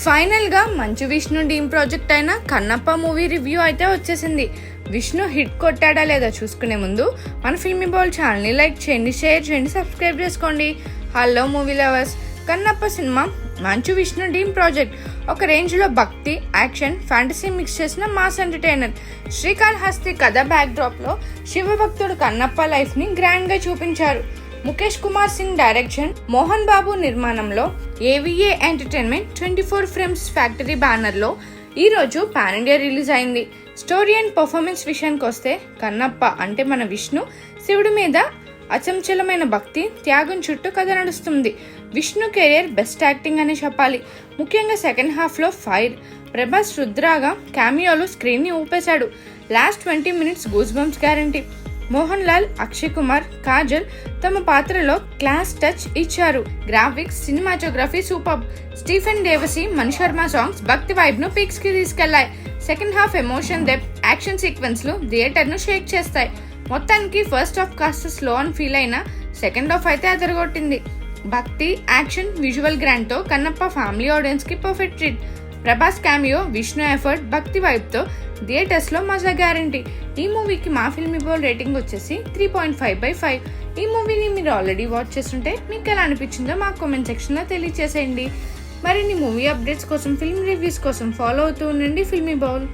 Final గా Manchu Vishnu team project అయిన Kannappa movie review అయితే వచ్చేసింది. విష్ణు హిట్ కొట్టాడా లేదా చూసుకునే ముందు మన ఫిల్మీ బాల్ ఛానల్ ని లైక్ చేయండి, షేర్ చేయండి, సబ్స్క్రైబ్ చేసుకోండి. Hello movie lovers, Kannappa cinema Manchu Vishnu team project ఒక రేంజ్ లో భక్తి, యాక్షన్, ఫ్యాంటసీ మిక్స్ చేసిన మాస్ ఎంటర్టైనర్. శ్రీకాళహస్తి కథ బ్యాక్ డ్రాప్ లో శివభక్తుడు కన్నప్ప లైఫ్ ని గ్రాండ్ గా చూపించారు. ముఖేష్ కుమార్ సింగ్ డైరెక్షన్, మోహన్ బాబు నిర్మాణంలో ఏవిఏ ఎంటర్టైన్మెంట్ 24 ఫ్రేమ్స్ ఫ్యాక్టరీ బ్యానర్ లో ఈ రోజు పాన్ ఇండియా రిలీజ్ అయింది. స్టోరీ అండ్ పర్ఫార్మెన్స్ విషయానికి వస్తే కన్నప్ప అంటే మన విష్ణు శివుడి మీద అచంచలమైన భక్తి, త్యాగం చుట్టూ కథ నడుస్తుంది. విష్ణు కెరియర్ బెస్ట్ యాక్టింగ్ అనే చెప్పాలి. ముఖ్యంగా సెకండ్ హాఫ్ లో ఫైర్, ప్రభాస్ రుద్రాగా క్యామియోలు స్క్రీన్ ని ఊపేశాడు. Last 20 minutes goose bumps guarantee. Mohan Lal, Akshay Kumar, Kajal తమ పాత్రలో క్లాస్ టచ్ ఇచ్చారు. Graphics, cinematography super. Stephen Devassy, Mani Sharma songs భక్తి వైబ్ ను పీక్స్ కి తీసుకెళ్లాయి. Second half emotion depth, action sequence లు థియేటర్ ను షేక్ చేస్తాయి. మొత్తానికి ఫస్ట్ హాఫ్ కాస్త స్లో అని ఫీల్ అయినా సెకండ్ హాఫ్ అయితే అదరగొట్టింది. భక్తి, యాక్షన్, విజువల్ గ్రాండ్ తో కన్నప్ప ఫ్యామిలీ ఆడియన్స్ కి perfect treat. Prabhas cameo, Vishnu effort, భక్తి వైబ్ తో థియేటర్స్ లో మజా గ్యారంటీ. ఈ మూవీకి మా ఫిల్మీ బాల్ రేటింగ్ వచ్చేసి 3.5/5. ఈ మూవీని మీరు ఆల్రెడీ వాచ్ చేస్తుంటే మీకు ఎలా అనిపించిందో మాకు కామెంట్ సెక్షన్ లో తెలియజేసేయండి. మరిన్ని మూవీ అప్డేట్స్ కోసం, ఫిల్మ్ రివ్యూస్ కోసం ఫాలో అవుతూ ఉండండి ఫిల్మీ బాల్.